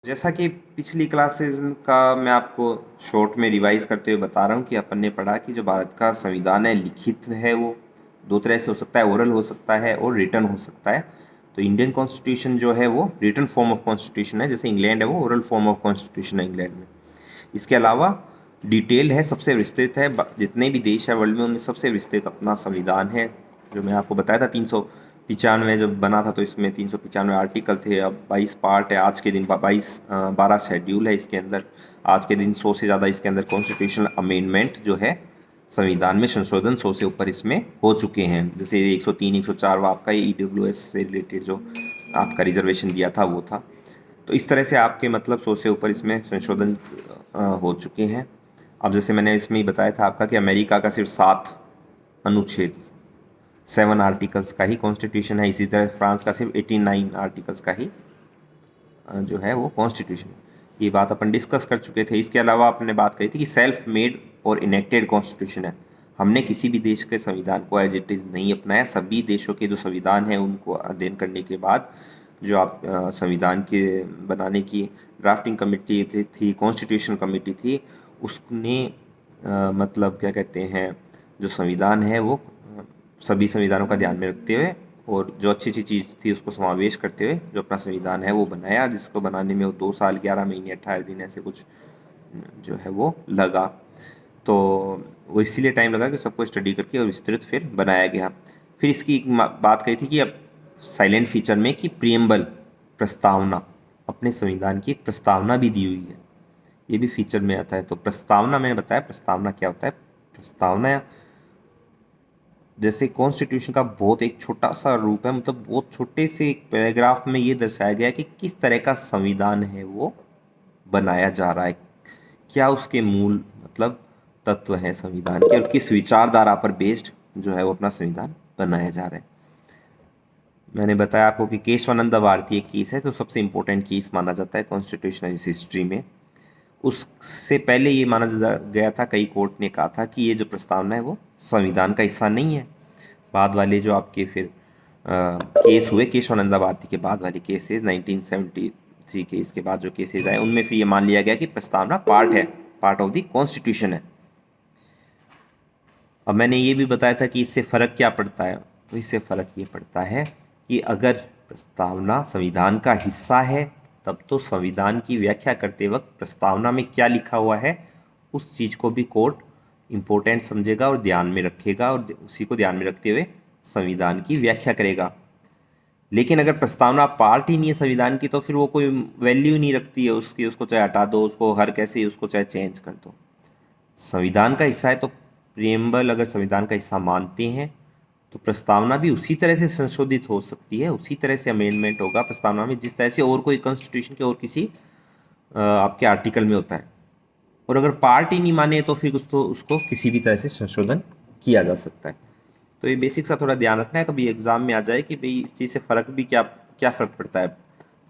जैसा कि पिछली क्लासेस का मैं आपको शॉर्ट में रिवाइज करते हुए बता रहा हूँ कि अपन ने पढ़ा कि जो भारत का संविधान है लिखित है वो दो तरह से हो सकता है, ओरल हो सकता है और रिटन हो सकता है। तो इंडियन कॉन्स्टिट्यूशन जो है वो रिटन फॉर्म ऑफ कॉन्स्टिट्यूशन है, जैसे इंग्लैंड है वो ओरल फॉर्म ऑफ कॉन्स्टिट्यूशन है इंग्लैंड में। इसके अलावा डिटेल्ड है, सबसे विस्तृत है, जितने भी देश है वर्ल्ड में उनमें सबसे विस्तृत अपना संविधान है। जो मैं आपको बताया था 395 जब बना था तो इसमें 395 आर्टिकल थे, अब 22 पार्ट है। आज के दिन 12 शेड्यूल है इसके अंदर। आज के दिन 100 से ज़्यादा इसके अंदर कॉन्स्टिट्यूशनल अमेंडमेंट जो है संविधान में संशोधन 100 से ऊपर इसमें हो चुके हैं। जैसे 103 104 वो आपका EWS से रिलेटेड जो आपका रिजर्वेशन दिया था वो था। तो इस तरह से आपके मतलब 100 से ऊपर इसमें संशोधन हो चुके हैं। अब जैसे मैंने इसमें ही बताया था आपका कि अमेरिका का सिर्फ 7 अनुच्छेद 7 आर्टिकल्स का ही कॉन्स्टिट्यूशन है। इसी तरह फ्रांस का सिर्फ 89 आर्टिकल्स का ही जो है वो कॉन्स्टिट्यूशन है। ये बात अपन डिस्कस कर चुके थे। इसके अलावा आपने बात कही थी कि सेल्फ मेड और इनेक्टेड कॉन्स्टिट्यूशन है। हमने किसी भी देश के संविधान को एज इट इज़ नहीं अपनाया। सभी देशों के जो संविधान है उनको अध्ययन करने के बाद जो आप संविधान के बनाने की ड्राफ्टिंग कमेटी थी, कॉन्स्टिट्यूशन कमेटी थी, उसने मतलब क्या कहते हैं, जो संविधान है वो सभी संविधानों का ध्यान में रखते हुए और जो अच्छी अच्छी चीज़ थी उसको समावेश करते हुए जो अपना संविधान है वो बनाया, जिसको बनाने में वो 2 साल 11 महीने 18 दिन ऐसे कुछ जो है वो लगा। तो वो इसीलिए टाइम लगा कि सबको स्टडी करके और विस्तृत फिर बनाया गया। फिर इसकी एक बात कही थी कि अब साइलेंट फीचर में कि प्रियम्बल प्रस्तावना, अपने संविधान की एक प्रस्तावना भी दी हुई है, ये भी फीचर में आता है। तो प्रस्तावना मैंने बताया, प्रस्तावना क्या होता है। प्रस्तावना जैसे कॉन्स्टिट्यूशन का बहुत एक छोटा सा रूप है, मतलब बहुत छोटे से एक पैराग्राफ में ये दर्शाया गया है कि किस तरह का संविधान है वो बनाया जा रहा है, क्या उसके मूल मतलब तत्व हैं संविधान के और किस विचारधारा पर बेस्ड जो है वो अपना संविधान बनाया जा रहा है। मैंने बताया आपको कि केशवानंद भारती एक केस है तो सबसे इम्पोर्टेंट केस माना जाता है कॉन्स्टिट्यूशनल हिस्ट्री में। उससे पहले ये माना गया था, कई कोर्ट ने कहा था कि ये जो प्रस्तावना है वो संविधान का हिस्सा नहीं है। बाद वाले जो आपके फिर केस हुए केशवानंदा भारती के बाद वाले केसेस 1973 के इसके बाद जो केसेस आए उनमें फिर ये मान लिया गया कि प्रस्तावना पार्ट है, पार्ट ऑफ द कॉन्स्टिट्यूशन है। अब मैंने ये भी बताया था कि इससे फ़र्क क्या पड़ता है। तो इससे फ़र्क ये पड़ता है कि अगर प्रस्तावना संविधान का हिस्सा है तब तो संविधान की व्याख्या करते वक्त प्रस्तावना में क्या लिखा हुआ है उस चीज़ को भी कोर्ट इम्पोर्टेंट समझेगा और ध्यान में रखेगा और उसी को ध्यान में रखते हुए संविधान की व्याख्या करेगा। लेकिन अगर प्रस्तावना पार्ट ही नहीं है संविधान की तो फिर वो कोई वैल्यू नहीं रखती है उसकी, उसको चाहे हटा दो, उसको हर कैसे उसको चाहे चेंज कर दो। संविधान का हिस्सा है तो प्रियम्बल अगर संविधान का हिस्सा मानते हैं तो प्रस्तावना भी उसी तरह से संशोधित हो सकती है, उसी तरह से अमेंडमेंट होगा प्रस्तावना में जिस तरह से और कोई कॉन्स्टिट्यूशन के और किसी आपके आर्टिकल में होता है। और अगर पार्ट ही नहीं माने तो फिर उसको किसी भी तरह से संशोधन किया जा सकता है। तो ये बेसिक सा थोड़ा ध्यान रखना है, कभी एग्जाम में आ जाए कि भाई इस चीज़ से फ़र्क भी क्या क्या फ़र्क पड़ता है,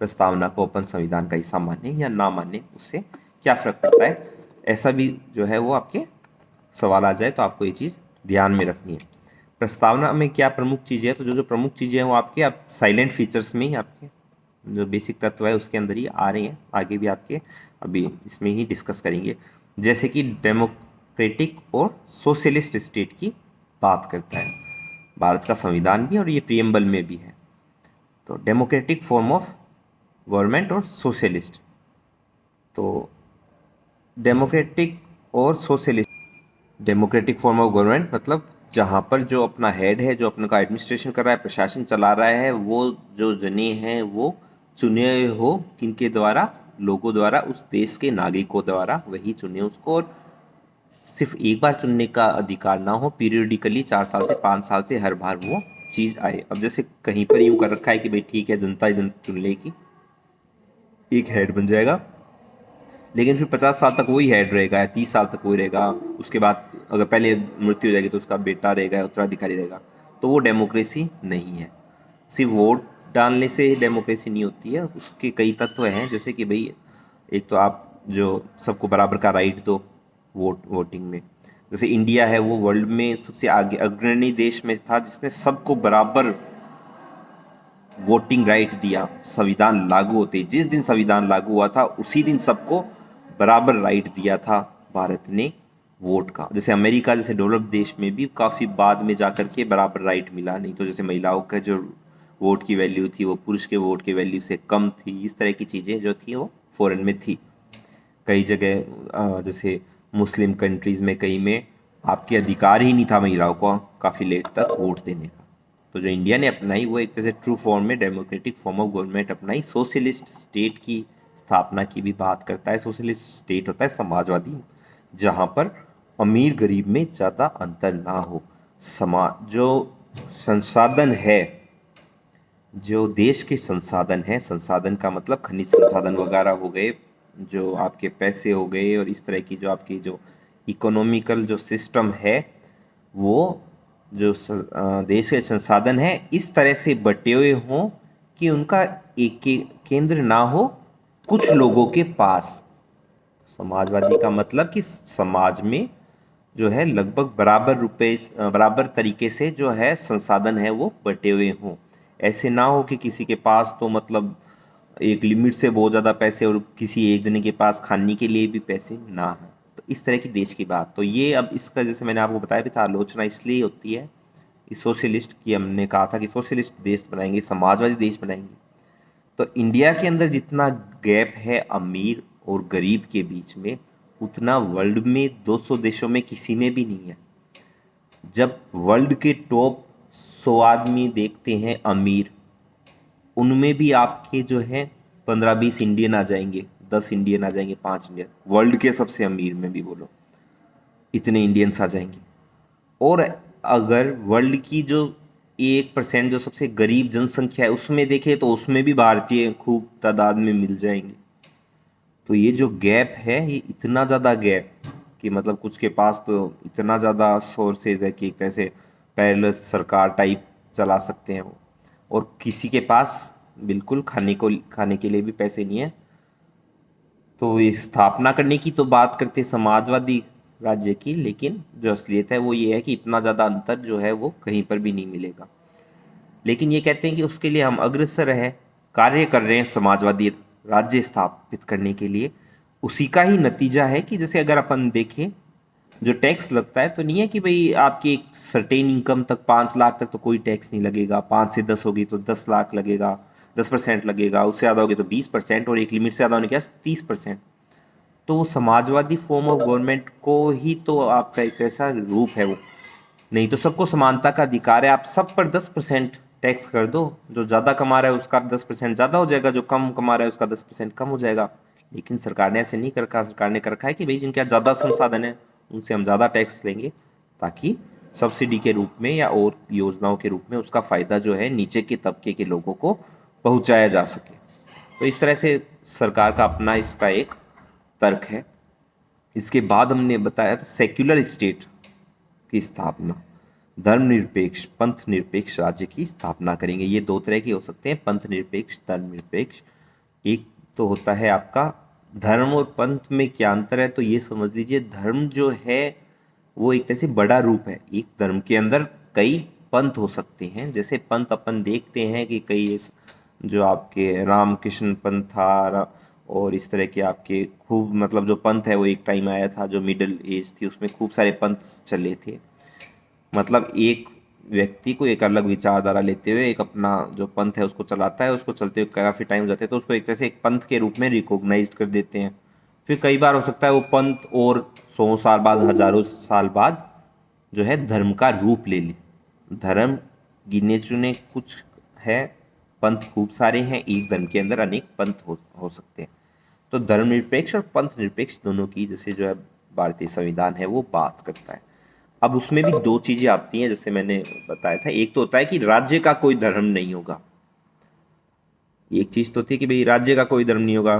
प्रस्तावना को अपन संविधान का हिस्सा माने या ना माने उससे क्या फ़र्क पड़ता है, ऐसा भी जो है वो आपके सवाल आ जाए तो आपको ये चीज़ ध्यान में रखनी है। प्रस्तावना में क्या प्रमुख चीज़ें हैं, तो जो जो प्रमुख चीज़ें हैं वो आपके आप साइलेंट फीचर्स में ही आपके जो बेसिक तत्व है उसके अंदर ही आ रही हैं, आगे भी आपके अभी इसमें ही डिस्कस करेंगे। जैसे कि डेमोक्रेटिक और सोशलिस्ट स्टेट की बात करता है भारत का संविधान भी और ये प्रियम्बल में भी है। तो डेमोक्रेटिक फॉर्म ऑफ गवर्नमेंट और सोशलिस्ट, तो डेमोक्रेटिक और socialist, democratic form of government मतलब जहाँ पर जो अपना हेड है, जो अपने का एडमिनिस्ट्रेशन कर रहा है, प्रशासन चला रहा है, वो जो जने हैं वो चुने हुए हो किनके द्वारा, लोगों द्वारा, उस देश के नागरिकों द्वारा, वही चुने उसको। और सिर्फ एक बार चुनने का अधिकार ना हो, पीरियडिकली 4 साल से 5 साल से हर बार वो चीज़ आए। अब जैसे कहीं पर यूँ कर रखा है कि भाई ठीक है जनता ही चुन लेगी, एक हेड बन जाएगा, लेकिन फिर 50 साल तक वही हेड रहेगा या 30 साल तक वही रहेगा। उसके बाद अगर पहले मृत्यु हो जाएगी तो उसका बेटा रहेगा, उत्तराधिकारी रहेगा। तो वो डेमोक्रेसी नहीं है। सिर्फ वोट डालने से डेमोक्रेसी नहीं होती है, उसके कई तत्व हैं। जैसे कि भाई एक तो आप जो सबको बराबर का राइट दो वोटिंग में। जैसे इंडिया है वो वर्ल्ड में सबसे आगे अग्रणी देश में था जिसने सबको बराबर वोटिंग राइट दिया संविधान लागू होते, जिस दिन संविधान लागू हुआ था उसी दिन सबको बराबर राइट दिया था भारत ने वोट का। जैसे अमेरिका जैसे डेवलप्ड देश में भी काफ़ी बाद में जाकर के बराबर राइट मिला, नहीं तो जैसे महिलाओं का जो वोट की वैल्यू थी वो पुरुष के वोट की वैल्यू से कम थी, इस तरह की चीज़ें जो थी वो फॉरेन में थी। कई जगह जैसे मुस्लिम कंट्रीज़ में कई में आपके अधिकार ही नहीं था महिलाओं को काफ़ी लेट तक वोट देने का। तो जो इंडिया ने अपनाई वो एक तरह से ट्रू फॉर्म में डेमोक्रेटिक फॉर्म ऑफ गवर्नमेंट अपनाई, सोशलिस्ट स्टेट की स्थापना की भी बात करता है। सोशलिस्ट स्टेट होता है समाजवादी, जहाँ पर अमीर गरीब में ज़्यादा अंतर ना हो। समाज जो संसाधन है, जो देश के संसाधन है, संसाधन का मतलब खनिज संसाधन वगैरह हो गए, जो आपके पैसे हो गए, और इस तरह की जो आपकी जो इकोनॉमिकल जो सिस्टम है वो जो देश के संसाधन है इस तरह से बटे हुए हों कि उनका एक केंद्र ना हो कुछ लोगों के पास। समाजवादी का मतलब कि समाज में जो है लगभग बराबर तरीके से जो है संसाधन है वो बटे हुए हों। ऐसे ना हो कि किसी के पास तो मतलब एक लिमिट से बहुत ज़्यादा पैसे और किसी एक जने के पास खाने के लिए भी पैसे ना हो। तो इस तरह की देश की बात, तो ये अब इसका जैसे मैंने आपको बताया भी था, आलोचना इसलिए होती है इस सोशलिस्ट की। हमने कहा था कि सोशलिस्ट देश बनाएंगे, समाजवादी देश बनाएंगे। तो इंडिया के अंदर जितना गैप है अमीर और गरीब के बीच में, उतना वर्ल्ड में 200 देशों में किसी में भी नहीं है। जब वर्ल्ड के टॉप 100 आदमी देखते हैं अमीर, उनमें भी आपके जो है 15-20 इंडियन आ जाएंगे, 10 इंडियन आ जाएंगे, 5 इंडियन। वर्ल्ड के सबसे अमीर में भी बोलो इतने इंडियंस आ जाएंगे। और अगर वर्ल्ड की जो 1% जो सबसे गरीब जनसंख्या है उसमें देखें तो उसमें भी भारतीय खूब तादाद में मिल जाएंगे। तो ये जो गैप है ये इतना ज़्यादा गैप कि मतलब कुछ के पास तो इतना ज़्यादा सोर्सेज है कि एक तरह से पैरेलल सरकार टाइप चला सकते हैं वो, और किसी के पास बिल्कुल खाने के लिए भी पैसे नहीं है। तो ये स्थापना करने की तो बात करते समाजवादी राज्य की, लेकिन जो असलियत है वो ये है कि इतना ज़्यादा अंतर जो है वो कहीं पर भी नहीं मिलेगा। लेकिन ये कहते हैं कि उसके लिए हम अग्रसर है, कार्य कर रहे हैं समाजवादी राज्य स्थापित करने के लिए। उसी का ही नतीजा है कि जैसे अगर अपन देखें जो टैक्स लगता है, तो नहीं है कि भाई आपकी एक सर्टेन इनकम तक 5 लाख तक तो कोई टैक्स नहीं लगेगा, 5 से 10 होगी तो 10 लाख लगेगा, 10% लगेगा, उससे ज़्यादा होगी तो 20%, और एक लिमिट से ज़्यादा होने के बाद 30%। तो वो समाजवादी फॉर्म ऑफ गवर्नमेंट को ही तो आपका एक ऐसा रूप है वो। नहीं तो सबको समानता का अधिकार है, आप सब पर 10% टैक्स कर दो, जो ज़्यादा कमा रहा है उसका 10% ज़्यादा हो जाएगा, जो कम कमा रहा है उसका 10% कम हो जाएगा। लेकिन सरकार ने ऐसे नहीं कर रखा। सरकार ने कर रखा है कि भाई जिनके ज़्यादा संसाधन है उनसे हम ज़्यादा टैक्स लेंगे, ताकि सब्सिडी के रूप में या और योजनाओं के रूप में उसका फ़ायदा जो है नीचे के तबके के लोगों को पहुंचाया जा सके। तो इस तरह से सरकार का अपना इसका एक तर्क है। इसके बाद हमने बताया था सेक्युलर स्टेट की स्थापना, धर्मनिरपेक्ष पंथ निरपेक्ष राज्य की स्थापना करेंगे। ये दो तरह के हो सकते हैं, पंथ निरपेक्ष, धर्मनिरपेक्ष। एक तो होता है आपका धर्म और पंथ में क्या अंतर है, तो ये समझ लीजिए धर्म जो है वो एक तरह से बड़ा रूप है। एक धर्म के अंदर कई पंथ हो सकते हैं। जैसे पंथ अपन देखते हैं कि कई जो आपके रामकृष्ण पंथ था, और इस तरह के आपके खूब मतलब जो पंथ है वो एक टाइम आया था जो मिडल एज थी उसमें खूब सारे पंथ चले थे। मतलब एक व्यक्ति को एक अलग विचारधारा लेते हुए एक अपना जो पंथ है उसको चलाता है, उसको चलते हुए काफ़ी टाइम हो जाते हैं तो उसको एक तरह से एक पंथ के रूप में रिकॉग्नाइज कर देते हैं। फिर कई बार हो सकता है वो पंथ और 100 साल बाद, हजारों साल बाद जो है धर्म का रूप ले ले। धर्म गिने चुने कुछ है, पंथ खूब सारे हैं, एक धर्म के अंदर अनेक पंथ हो सकते हैं। तो धर्मनिरपेक्ष और पंथ निरपेक्ष दोनों की जैसे जो है भारतीय संविधान है वो बात करता है। अब उसमें भी दो चीजें आती हैं जैसे मैंने बताया था। एक तो होता है कि राज्य का कोई धर्म नहीं होगा, एक चीज तो थी कि भाई राज्य का कोई धर्म नहीं होगा।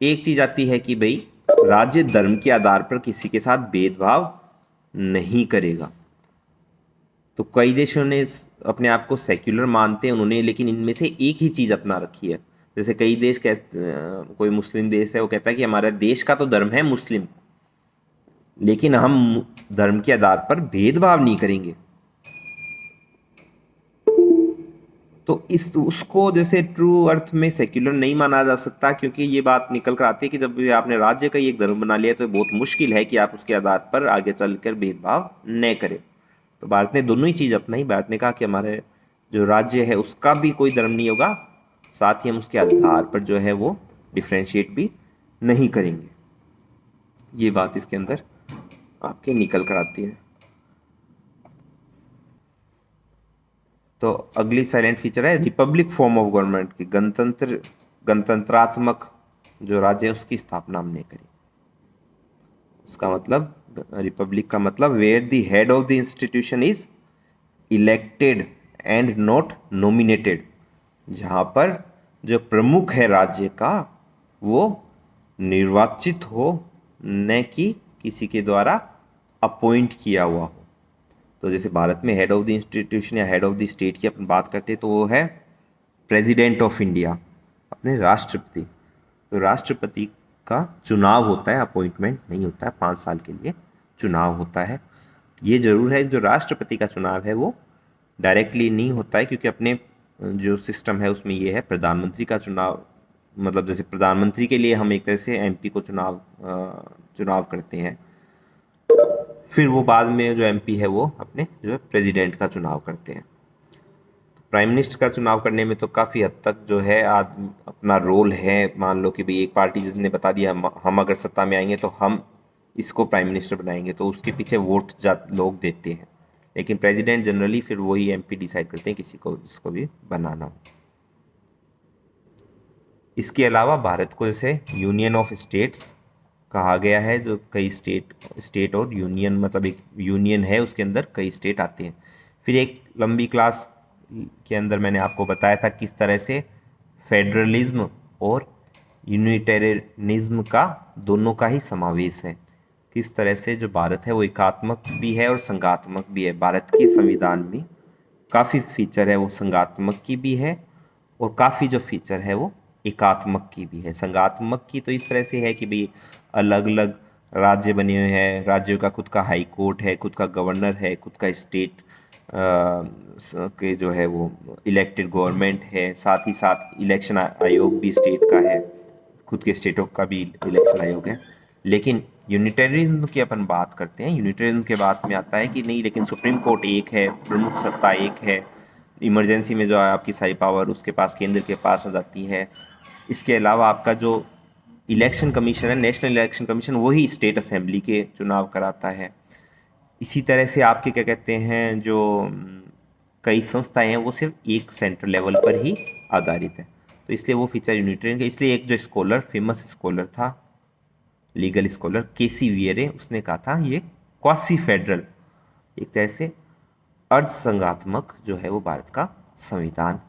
एक चीज आती है कि भाई राज्य धर्म के आधार पर किसी के साथ भेदभाव नहीं करेगा। तो कई देशों ने अपने आप को सेक्युलर मानते हैं उन्होंने, लेकिन इनमें से एक ही चीज अपना रखी है। जैसे कई देश कोई मुस्लिम देश है वो कहता है कि हमारा देश का तो धर्म है मुस्लिम, लेकिन हम धर्म के आधार पर भेदभाव नहीं करेंगे। तो इस उसको जैसे ट्रू अर्थ में सेक्युलर नहीं माना जा सकता, क्योंकि ये बात निकल कर आती है कि जब भी आपने राज्य का ही एक धर्म बना लिया तो बहुत मुश्किल है कि आप उसके आधार पर आगे चलकर भेदभाव न करें। तो भारत ने दोनों ही चीज़ अपनाई। भारत ने कहा कि हमारे जो राज्य है उसका भी कोई धर्म नहीं होगा, साथ ही हम उसके आधार पर जो है वो डिफ्रेंशिएट भी नहीं करेंगे। ये बात इसके अंदर आपके निकल कर आती है। तो अगली साइलेंट फीचर है रिपब्लिक फॉर्म ऑफ गवर्नमेंट की, गणतंत्रात्मक जो राज्य है उसकी स्थापना हमने करी। उसका मतलब रिपब्लिक का मतलब where the head of the institution is elected and not nominated, जहाँ पर जो प्रमुख है राज्य का वो निर्वाचित हो, न कि किसी के द्वारा अपॉइंट किया हुआ हो। तो जैसे भारत में हेड ऑफ द इंस्टीट्यूशन या हेड ऑफ द स्टेट की अपन बात करते हैं तो वो है प्रेसिडेंट ऑफ इंडिया, अपने राष्ट्रपति। तो राष्ट्रपति का चुनाव होता है, अपॉइंटमेंट नहीं होता है, 5 साल के लिए चुनाव होता है। ये जरूर है जो राष्ट्रपति का चुनाव है वो डायरेक्टली नहीं होता है, क्योंकि अपने जो सिस्टम है उसमें ये है प्रधानमंत्री का चुनाव, मतलब जैसे प्रधानमंत्री के लिए हम एक तरह से एमपी को चुनाव करते हैं, फिर वो बाद में जो एमपी है वो अपने जो है प्रेसिडेंट का चुनाव करते हैं। तो प्राइम मिनिस्टर का चुनाव करने में तो काफ़ी हद तक जो है अपना रोल है। मान लो कि भाई एक पार्टी जिसने बता दिया हम अगर सत्ता में आएंगे तो हम इसको प्राइम मिनिस्टर बनाएंगे, तो उसके पीछे वोट लोग देते हैं। लेकिन प्रेसिडेंट जनरली फिर वही एमपी डिसाइड करते हैं किसी को जिसको भी बनाना हो। इसके अलावा भारत को जैसे यूनियन ऑफ स्टेट्स कहा गया है, जो कई स्टेट और यूनियन, मतलब एक यूनियन है उसके अंदर कई स्टेट आते हैं। फिर एक लंबी क्लास के अंदर मैंने आपको बताया था किस तरह से फेडरलिज्म और यूनिटेरियनिज्म का दोनों का ही समावेश है। किस तरह से जो भारत है वो एकात्मक भी है और संघात्मक भी है। भारत के संविधान में काफ़ी फीचर है वो संघात्मक की भी है, और काफ़ी जो फीचर है वो एकात्मक की भी है। संघात्मक की तो इस तरह से है कि भाई अलग अलग राज्य बने हुए हैं, राज्यों का खुद का हाई कोर्ट है, खुद का गवर्नर है, खुद का स्टेट के जो है वो इलेक्टेड गवर्नमेंट है, साथ ही साथ इलेक्शन आयोग भी स्टेट का है, खुद के स्टेटों का भी इलेक्शन आयोग है। लेकिन यूनिटेरिज्म की अपन बात करते हैं, यूनिटेरिज्म के बाद में आता है कि नहीं, लेकिन सुप्रीम कोर्ट एक है, प्रमुख सत्ता एक है, इमरजेंसी में जो है आपकी सारी पावर उसके पास, केंद्र के पास आ जाती है। इसके अलावा आपका जो इलेक्शन कमीशन है, नेशनल इलेक्शन कमीशन, वही स्टेट असेंबली के चुनाव कराता है। इसी तरह से आपके क्या कहते हैं जो कई संस्थाएं हैं वो सिर्फ एक सेंट्रल लेवल पर ही आधारित है। तो इसलिए वो फीचर यूनिटेरियन का। इसलिए एक जो स्कॉलर, फेमस स्कॉलर था, लीगल स्कॉलर केसी वियरे, उसने कहा था ये क्वासी फेडरल, एक तरह से अर्ध संघात्मक जो है वो भारत का संविधान